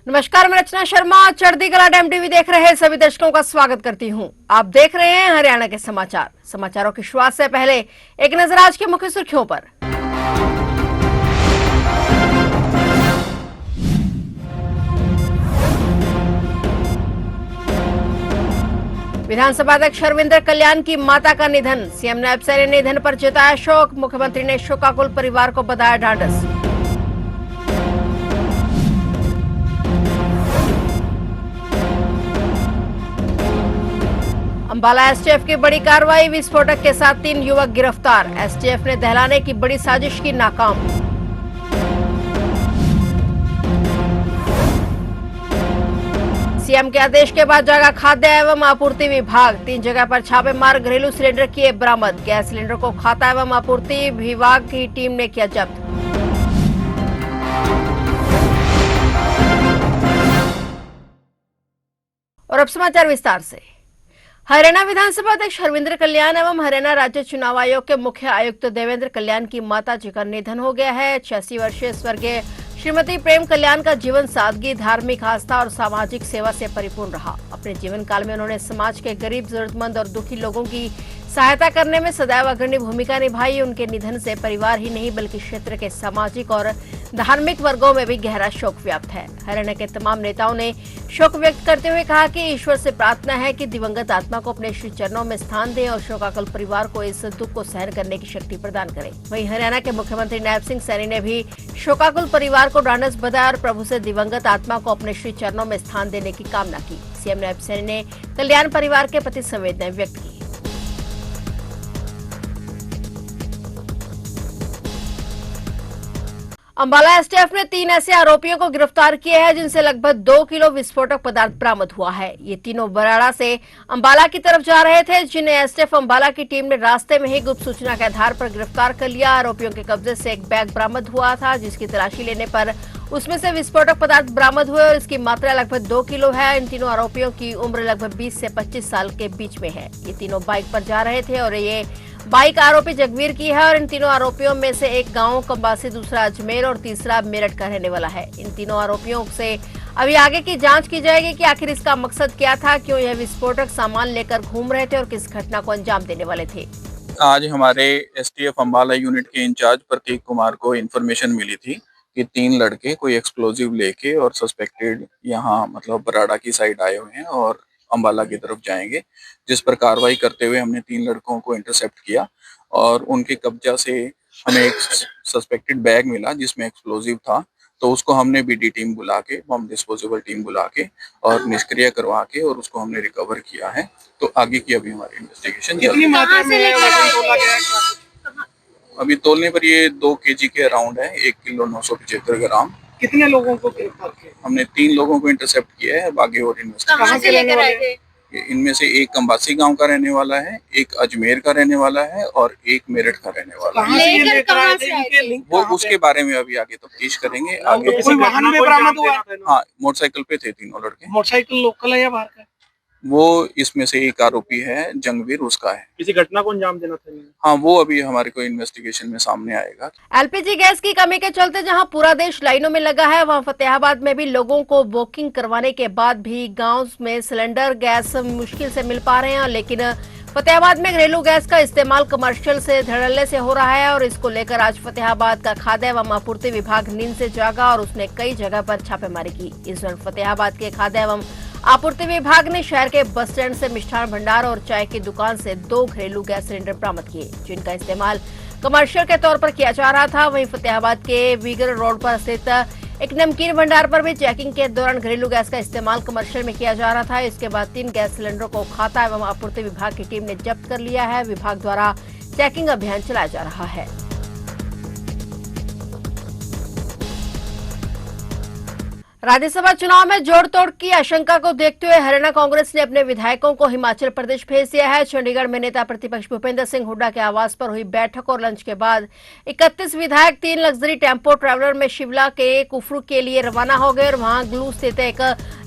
नमस्कार, मैं रचना शर्मा। चढ़ती कला टाइम टीवी देख रहे सभी दर्शकों का स्वागत करती हूं। आप देख रहे हैं हरियाणा के समाचार। समाचारों की शुरुआत से पहले एक नजर आज की मुख्य सुर्खियों पर। विधानसभा अध्यक्ष हरविंदर कल्याण की माता का निधन। सीएम नायब सैनी ने निधन पर जताया शोक। मुख्यमंत्री ने शोकाकुल परिवार को बताया ढांढस। अंबाला एसटीएफ की बड़ी कार्रवाई। विस्फोटक के साथ 3 युवक गिरफ्तार। एसटीएफ ने दहलाने की बड़ी साजिश की नाकाम। सीएम के आदेश के बाद जागा खाद्य एवं आपूर्ति विभाग। 3 जगह पर छापेमार, घरेलू सिलेंडर किए बरामद। गैस सिलेंडर को खाता एवं आपूर्ति विभाग की टीम ने किया जब्त। और अब समाचार विस्तार से। हरियाणा विधानसभा अध्यक्ष हरविंदर कल्याण एवं हरियाणा राज्य चुनाव आयोग के मुख्य आयुक्त देवेंद्र कल्याण की माता जी का निधन हो गया है। 86 वर्षीय स्वर्गीय श्रीमती प्रेम कल्याण का जीवन सादगी, धार्मिक आस्था और सामाजिक सेवा से परिपूर्ण रहा। अपने जीवन काल में उन्होंने समाज के गरीब, जरूरतमंद और दुखी लोगों की सहायता करने में सदैव अग्रणी भूमिका निभाई। उनके निधन से परिवार ही नहीं बल्कि क्षेत्र के सामाजिक और धार्मिक वर्गों में भी गहरा शोक व्याप्त है। हरियाणा के तमाम नेताओं ने शोक व्यक्त करते हुए कहा कि ईश्वर से प्रार्थना है कि दिवंगत आत्मा को अपने श्री चरणों में स्थान दे और शोकाकुल परिवार को इस दुख को सहन करने की शक्ति प्रदान करे। वहीं हरियाणा के मुख्यमंत्री नायब सिंह सैनी ने भी शोकाकुल परिवार को ढांढस बंधाया और प्रभु से दिवंगत आत्मा को अपने श्री चरणों में स्थान देने की कामना की। सीएम नायब सैनी ने कल्याण परिवार के प्रति संवेदनाएं व्यक्त की। अंबाला एसटीएफ ने 3 ऐसे आरोपियों को गिरफ्तार किया है जिनसे लगभग 2 किलो विस्फोटक पदार्थ बरामद हुआ है। ये तीनों बराड़ा से अंबाला की तरफ जा रहे थे, जिन्हें एसटीएफ अंबाला की टीम ने रास्ते में ही गुप्त सूचना के आधार पर गिरफ्तार कर लिया। आरोपियों के कब्जे से एक बैग बरामद हुआ था, जिसकी तलाशी लेने पर उसमें से विस्फोटक पदार्थ बरामद हुए और इसकी मात्रा लगभग 2 किलो है। इन तीनों आरोपियों की उम्र लगभग 20 से 25 साल के बीच में है। ये तीनों बाइक पर जा रहे थे और ये बाइक आरोपी जगवीर की है और इन तीनों आरोपियों में से एक गांव कंबासी, दूसरा अजमेर और तीसरा मेरठ का रहने वाला है। इन तीनों आरोपियों से अभी आगे की जांच की जाएगी कि आखिर इसका मकसद क्या था, क्यों यह विस्फोटक सामान लेकर घूम रहे थे और किस घटना को अंजाम देने वाले थे। आज हमारे एसटीएफ अंबाला यूनिट के इंचार्ज प्रतीक कुमार को इन्फॉर्मेशन मिली थी कि 3 लड़के कोई एक्सप्लोजिव लेके और सस्पेक्टेड यहाँ मतलब बराड़ा की साइड आए हुए हैं और अंबाला की तरफ जाएंगे। जिस पर कार्रवाई करते हुए हमने 3 लड़कों को इंटरसेप्ट किया और उनके कब्जा से हमें एक सस्पेक्टेड बैग मिला जिसमें एक्सप्लोजिव था। तो उसको हमने बीडी टीम बुला के, बम डिस्पोजेबल टीम बुला के और निष्क्रिय करवा के और उसको हमने रिकवर किया है। तो आगे की अभी हमारी इन्वेस्टिगेशन कितनी मात्रा में वजन तोला गया है? अभी तोलने पर ये 2 केजी के अराउंड है, 1 किलो 975 ग्राम। कितने लोगों को गिरफ्तार किया? हमने 3 लोगों को इंटरसेप्ट किया है। बाकी और इन्वेस्टिगेशन। कहाँ से लेकर आए थे? इनमें से एक कंबासी गांव का रहने वाला है, एक अजमेर का रहने वाला है और एक मेरठ का रहने वाला है। कहाँ से ये लेकर आए थे? इनके लिंक वो कहाँ पे? उसके बारे में अभी आगे तफ्तीश करेंगे। आगे कोई वाहन में बरामद हुआ? हाँ, मोटरसाइकिल पे थे तीनों लड़के। मोटरसाइकिल लोकल है या बाहर का? वो इसमें से एक आरोपी है जंगवीर, उसका है। किसी घटना को अंजाम देना था? हाँ, वो अभी हमारे को इन्वेस्टिगेशन में सामने आएगा। एलपीजी गैस की कमी के चलते जहां पूरा देश लाइनों में लगा है, वहां फतेहाबाद में भी लोगों को बुकिंग करवाने के बाद भी गांव में सिलेंडर गैस मुश्किल से मिल पा रहे हैं। लेकिन फतेहाबाद में घरेलू गैस का इस्तेमाल कमर्शियल से धड़ल्ले से हो रहा है और इसको लेकर आज फतेहाबाद का खाद्य एवं आपूर्ति विभाग नींद से जागा और उसने कई जगह पर छापेमारी की। इस दौरान फतेहाबाद के खाद्य एवं आपूर्ति विभाग ने शहर के बस स्टैंड से मिष्ठान भंडार और चाय की दुकान से 2 घरेलू गैस सिलेंडर बरामद किए, जिनका इस्तेमाल कमर्शियल के तौर पर किया जा रहा था। वहीं फतेहाबाद के वीगर रोड पर स्थित एक नमकीन भंडार पर भी चेकिंग के दौरान घरेलू गैस का इस्तेमाल कमर्शियल में किया जा रहा था। इसके बाद 3 गैस सिलेंडरों को खाता एवं आपूर्ति विभाग की टीम ने जब्त कर लिया है। विभाग द्वारा चेकिंग अभियान चलाया जा रहा है। राज्यसभा चुनाव में जोड़ तोड़ की आशंका को देखते हुए हरियाणा कांग्रेस ने अपने विधायकों को हिमाचल प्रदेश भेज दिया है। चंडीगढ़ में नेता प्रतिपक्ष भूपेंद्र सिंह हुड्डा के आवास पर हुई बैठक और लंच के बाद 31 विधायक 3 लग्जरी टेम्पो ट्रैवलर में शिमला के कुफरू के लिए रवाना हो गए और वहां ग्लू स्थित एक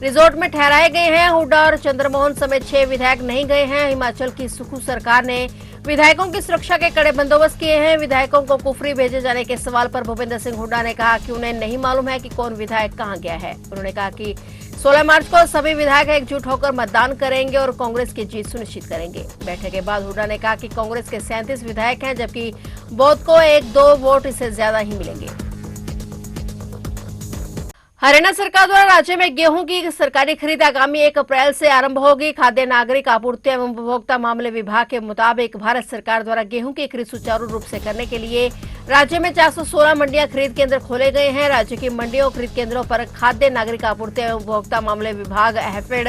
रिजोर्ट में ठहराए गए हैं। हुड्डा और चंद्रमोहन समेत 6 विधायक नहीं गए हैं। हिमाचल की सुखू सरकार ने विधायकों की सुरक्षा के कड़े बंदोबस्त किए हैं। विधायकों को कुफरी भेजे जाने के सवाल पर भूपेंद्र सिंह हुड्डा ने कहा कि उन्हें नहीं मालूम है कि कौन विधायक कहां गया है। उन्होंने कहा कि 16 मार्च को सभी विधायक एकजुट होकर मतदान करेंगे और कांग्रेस की जीत सुनिश्चित करेंगे। बैठक के बाद हुड्डा ने कहा कि कांग्रेस के 37 विधायक हैं, जबकि बौद्ध को 1-2 वोट इससे ज्यादा ही मिलेंगे। हरियाणा सरकार द्वारा राज्य में गेहूं की सरकारी खरीद आगामी 1 अप्रैल से आरंभ होगी। खाद्य नागरिक आपूर्ति एवं उपभोक्ता मामले विभाग के मुताबिक भारत सरकार द्वारा गेहूं की खरीद सुचारू रूप से करने के लिए राज्य में 416 मंडियां खरीद केंद्र खोले गए हैं। राज्य की मंडियों खरीद केंद्रों पर खाद्य नागरिक आपूर्ति एवं उपभोक्ता मामले विभाग, HAFED,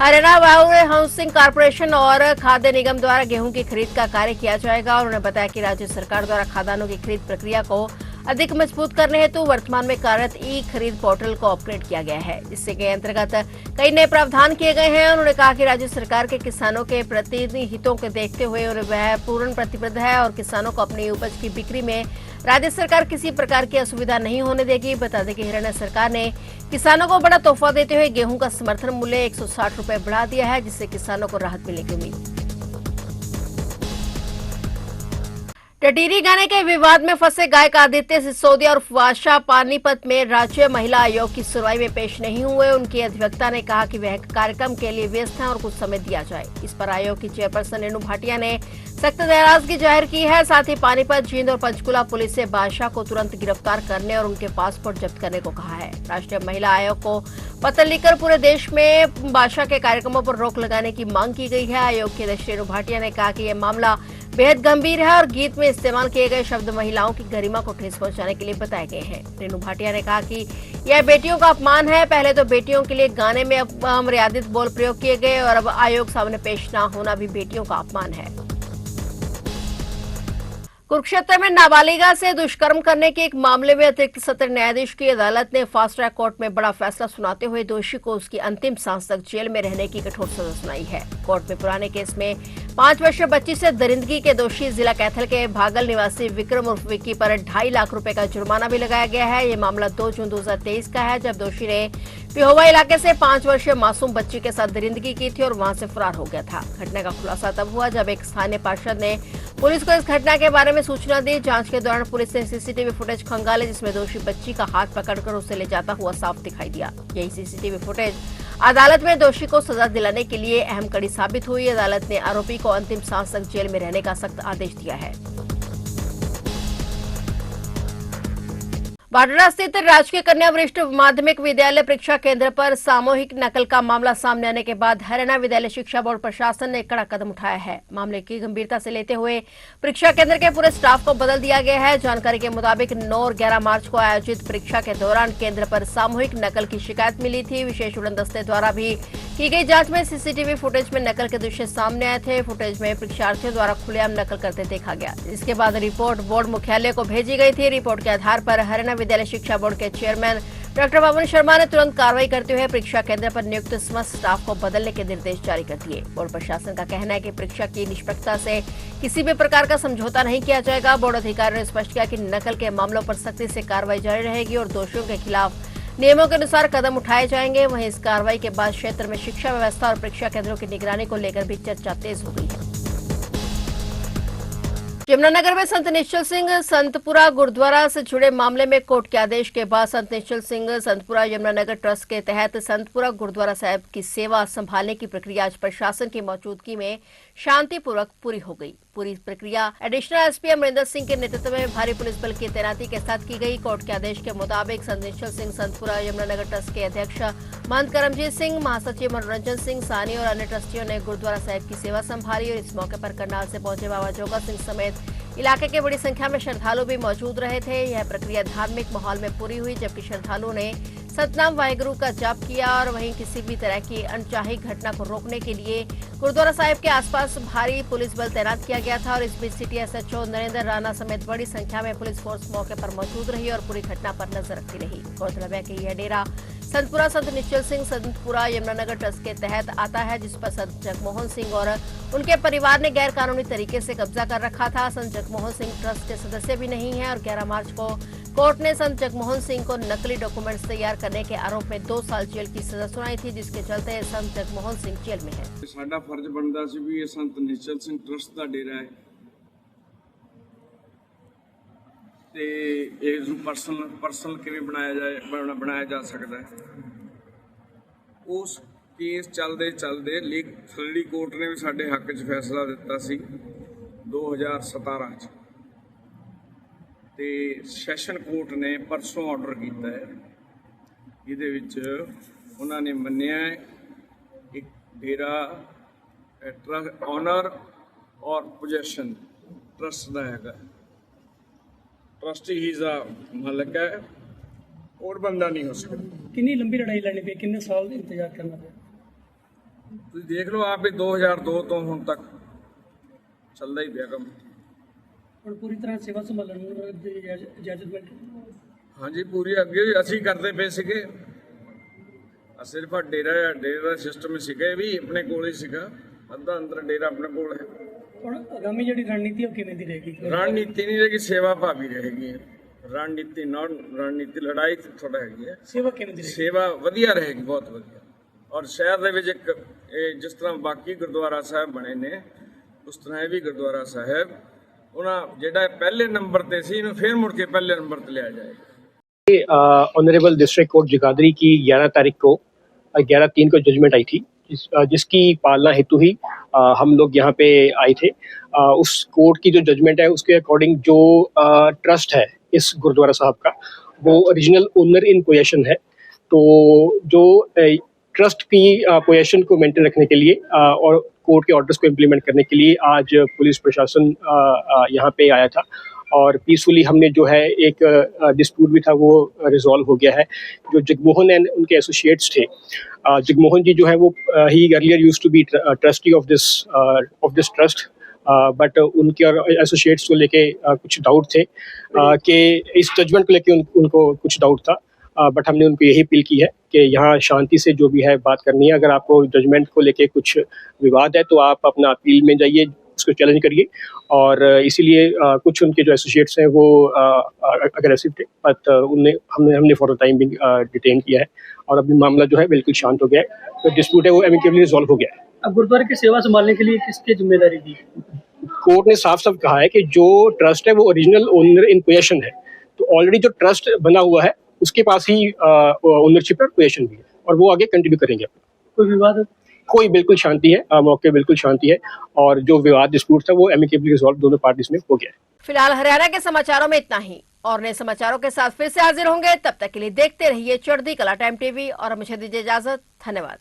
Haryana warehousing corporation और खाद्य निगम द्वारा गेहूं की खरीद का कार्य किया जाएगा। उन्होंने बताया कि राज्य सरकार द्वारा खाद्यान्नों की खरीद प्रक्रिया को अधिक मजबूत करने हेतु वर्तमान में कार्यरत ई खरीद पोर्टल को अपग्रेड किया गया है, जिसके अंतर्गत कई नए प्रावधान किए गए हैं। उन्होंने कहा कि राज्य सरकार के किसानों के प्रति हितों को देखते हुए वह पूर्ण प्रतिबद्ध है और किसानों को अपनी उपज की बिक्री में राज्य सरकार किसी प्रकार की असुविधा नहीं होने देगी। बता दें कि हरियाणा सरकार ने किसानों को बड़ा तोहफा देते हुए गेहूं का समर्थन मूल्य 160 रुपए बढ़ा दिया है, जिससे किसानों को राहत मिलने की उम्मीद। टिहरी गाने के विवाद में फंसे गायक आदित्य सिसोदिया और वाशा पानीपत में राज्य महिला आयोग की सुनवाई में पेश नहीं हुए। उनकी अधिवक्ता ने कहा कि वह कार्यक्रम के लिए व्यस्त हैं और कुछ समय दिया जाए। इस पर आयोग की चेयरपर्सन रेणु भाटिया ने सख्त नाराजगी जाहिर की है। साथ ही पानीपत, जींद और पंचकुला पुलिस से बादशाह को तुरंत गिरफ्तार करने और उनके पासपोर्ट जब्त करने को कहा है। राष्ट्रीय महिला आयोग को पत्र लिखकर पूरे देश में बादशाह के कार्यक्रमों पर रोक लगाने की मांग की गई है। आयोग के अध्यक्ष रेणु भाटिया ने कहा कि यह मामला बेहद गंभीर है और गीत में इस्तेमाल किए गए शब्द महिलाओं की गरिमा को ठेस पहुंचाने के लिए बताए गए हैं। रेणु भाटिया ने कहा कि यह बेटियों का अपमान है। पहले तो बेटियों के लिए गाने में अमर्यादित बोल प्रयोग किए गए और अब आयोग सामने पेश न होना भी बेटियों का अपमान है। कुरुक्षेत्र में नाबालिगा से दुष्कर्म करने के एक मामले में अतिरिक्त सत्र न्यायाधीश की अदालत ने फास्ट ट्रैक कोर्ट में बड़ा फैसला सुनाते हुए दोषी को उसकी अंतिम सांस तक जेल में रहने की कठोर सजा सुनाई है। कोर्ट में पुराने केस में 5 वर्षीय बच्ची से दरिंदगी के दोषी जिला कैथल के भागल निवासी विक्रम उर्फ विक्की पर 2.5 लाख रुपए का जुर्माना भी लगाया गया है। ये मामला 2 जून 2023 का है, जब दोषी ने पिहोवा इलाके से 5 वर्षीय मासूम बच्ची के साथ दरिंदगी की थी और वहां से फरार हो गया था। घटना का खुलासा तब हुआ जब एक स्थानीय पार्षद ने पुलिस को इस घटना के बारे में सूचना दी। जांच के दौरान पुलिस ने सीसीटीवी फुटेज खंगाले, जिसमें दोषी बच्ची का हाथ पकड़कर उसे ले जाता हुआ साफ दिखाई दिया। यही सीसीटीवी फुटेज अदालत में दोषी को सजा दिलाने के लिए अहम कड़ी साबित हुई। अदालत ने आरोपी को अंतिम सांस तक जेल में रहने का सख्त आदेश दिया है। बाडरा स्थित राजकीय कन्या वरिष्ठ माध्यमिक विद्यालय परीक्षा केंद्र पर सामूहिक नकल का मामला सामने आने के बाद हरियाणा विद्यालय शिक्षा बोर्ड प्रशासन ने कड़ा कदम उठाया है। मामले की गंभीरता से लेते हुए परीक्षा केंद्र के पूरे स्टाफ को बदल दिया गया है। जानकारी के मुताबिक 9 और 11 मार्च को आयोजित परीक्षा के दौरान केंद्र पर सामूहिक नकल की शिकायत मिली थी। विशेष उड़न दस्ते द्वारा भी की गई जांच में सीसीटीवी फुटेज में नकल के दृश्य सामने आए थे। फुटेज में परीक्षार्थियों द्वारा खुलेआम नकल करते देखा गया। इसके बाद रिपोर्ट बोर्ड मुख्यालय को भेजी गई थी। रिपोर्ट के आधार पर हरियाणा विद्यालय शिक्षा बोर्ड के चेयरमैन डॉक्टर पवन शर्मा ने तुरंत कार्रवाई करते हुए परीक्षा केंद्र पर नियुक्त समस्त स्टाफ को बदलने के निर्देश जारी कर दिए। बोर्ड प्रशासन का कहना है कि परीक्षा की निष्पक्षता से किसी भी प्रकार का समझौता नहीं किया जाएगा। बोर्ड अधिकारियों ने स्पष्ट किया कि नकल के मामलों पर सख्ती से कार्रवाई जारी रहेगी और दोषियों के खिलाफ नियमों के अनुसार कदम उठाए जाएंगे। वहीं इस कार्रवाई के बाद क्षेत्र में शिक्षा व्यवस्था और परीक्षा केंद्रों की निगरानी को लेकर भी चर्चा तेज हो गई है। यमुनानगर में संत निश्चल सिंह संतपुरा गुरुद्वारा से जुड़े मामले में कोर्ट के आदेश के बाद संत निश्चल सिंह संतपुरा यमुनानगर ट्रस्ट के तहत संतपुरा गुरुद्वारा साहिब की सेवा संभालने की प्रक्रिया आज प्रशासन की मौजूदगी में शांतिपूर्वक पूरी हो गई। पूरी प्रक्रिया एडिशनल एसपी अमरिंदर सिंह के नेतृत्व में भारी पुलिस बल की तैनाती के साथ की गई। कोर्ट के आदेश के मुताबिक संत निश्चल सिंह संतपुरा यमुनानगर ट्रस्ट के अध्यक्ष महंत करमजीत सिंह, महासचिव मनोरंजन सिंह सानी और अन्य ट्रस्टियों ने गुरुद्वारा साहिब की सेवा संभाली और इस मौके पर करनाल से पहुंचे बाबा जोगा सिंह समेत इलाके के बड़ी संख्या में श्रद्धालु भी मौजूद रहे थे। यह प्रक्रिया धार्मिक माहौल में पूरी हुई, जबकि श्रद्धालुओं ने सतनाम वाहेगुरु का जाप किया और वहीं किसी भी तरह की अनचाही घटना को रोकने के लिए गुरुद्वारा साहिब के आसपास भारी पुलिस बल तैनात किया गया था। और इस बीच सिटी एसएचओ नरेंद्र राणा समेत बड़ी संख्या में पुलिस फोर्स मौके पर मौजूद रही और पूरी घटना पर नजर रखती रही। गौरतलब है कि यह डेरा संतपुरा संत निश्चल सिंह संतपुरा यमुनानगर ट्रस्ट के तहत आता है, जिस पर संत जगमोहन सिंह और उनके परिवार ने गैर कानूनी तरीके से कब्जा कर रखा था। संत जगमोहन सिंह ट्रस्ट के सदस्य भी नहीं है और 11 मार्च को कोर्ट ने संत जगमोहन सिंह को नकली डॉक्यूमेंट्स तैयार करने के आरोप में 2 साल जेल की सजा सुनाई थी, जिसके चलते संत जगमोहन सिंह जेल में है। साडा फर्ज बनता सी भी ये संत निश्चल सिंह ट्रस्ट का डेरा है, ਤੇ ਇਸ ਨੂੰ ਪਰਸਨਲ ਕਿਵੇਂ ਬਣਾਇਆ ਜਾ ਸਕਦਾ ਹੈ। ਉਸ ਕੇਸ ਚੱਲਦੇ ਥਰਡੀ ਕੋਰਟ ਨੇ ਵੀ ਸਾਡੇ ਹੱਕ 'ਚ ਫੈਸਲਾ ਦਿੱਤਾ ਸੀ 2017 'ਚ, ਤੇ ਸੈਸ਼ਨ ਕੋਰਟ ਨੇ ਪਰਸੋਂ ਆਰਡਰ ਕੀਤਾ ਹੈ। ਇਹਦੇ ਵਿੱਚ ਉਹਨਾਂ ਨੇ ਮੰਨਿਆ ਇੱਕ ਡੇਰਾ ऑनर और पोजेशन ट्रस्ट का हैगा, ट्रस्ट ही दा मालिक है और बंदा नहीं हो सकता। कितनी लंबी लड़ाई लड़नी पई, कितने साल इंतजार करना पड़ा? तुम देख लो आप 2002 तो हुण तक चलता ही पिया काम। और पूरी तरह सेवा संभालने दी इजाजत मिल गई? हाँ जी, पूरी अगे असी करते पे सीगे, सिर्फ डेरा का सिस्टम सीगा, भी अपने कोल ही सीगा, अद्धा अंदर डेरा अपने कोल है। और आगामी जी रणनीति किवें दी रहेगी? रणनीति नहीं रहेगी, सेवा भावी रहेगी। रणनीति रणनीति लड़ाई थोड़ा हैगी है, सेवा किवें दी रहेगी? सेवा वधिया रहेगी, बहुत वधिया। और शहर दे विच एक जिस तरह बाकी गुरुद्वारा साहब बने ने उस तरह ये भी गुरुद्वारा साहब उन्हां जिहड़ा पहले नंबर ते सी इहनूं फिर मुड़ के पहले नंबर ते लिया जाएगा। ऑनरेबल डिस्ट्रिक्ट कोर्ट जगाधरी की 11 तारीख को 11/3 को जजमेंट आई थी, जिसकी पालना हेतु ही हम लोग यहाँ पे आए थे। उस कोर्ट की जो जजमेंट है उसके अकॉर्डिंग जो ट्रस्ट है इस गुरुद्वारा साहब का, वो ओरिजिनल ओनर इन पोजेशन है। तो जो ट्रस्ट की पोजेशन को मेंटेन रखने के लिए और कोर्ट के ऑर्डर्स को इम्प्लीमेंट करने के लिए आज पुलिस प्रशासन यहाँ पे आया था और पीसफुली हमने जो है एक डिस्प्यूट भी था वो रिजॉल्व हो गया है। जो जगमोहन एंड उनके एसोसिएट्स थे, जगमोहन जी जो है वो he earlier used to be trustee of this trust, but उनके और एसोसिएट्स को लेके कुछ डाउट थे कि इस जजमेंट को लेके उनको कुछ डाउट था, बट हमने उनको यही अपील की है कि यहाँ शांति से जो भी है बात करनी है। अगर आपको जजमेंट को लेके कुछ विवाद है तो आप अपना अपील में जाइए, उसको चैलेंज करिए। और इसीलिए कुछ उनके जो एसोसिएट्स हैं वो अग्रेसिव थे, बट हमने for the time being detain किया है और अभी मामला जो है बिल्कुल शांत हो गया है। तो डिस्प्यूट है वो एमिकेबली रिजॉल्व हो गया है। अब गुरुद्वारे की सेवा संभालने के लिए किसकी जिम्मेदारी दी? कोर्ट ने साफ साफ कहा है कि जो ट्रस्ट है वो ओरिजिनल ओनर इन पोजेशन है। तो ऑलरेडी जो ट्रस्ट बना हुआ है उसके पास ही ओनरशिप और पोजेशन भी है और वो आगे कंटिन्यू करेंगे। कोई विवाद? कोई बिल्कुल शांति है, मौके बिल्कुल शांति है और जो विवाद डिस्प्यूट था वो एमिकेबली रिजॉल्व दोनों पार्टीज में हो गया है। फिलहाल हरियाणा के समाचारों में इतना ही, और नए समाचारों के साथ फिर से हाजिर होंगे। तब तक के लिए देखते रहिए चढ़ती कला टाइम टीवी और मुझे दीजिए इजाजत। धन्यवाद।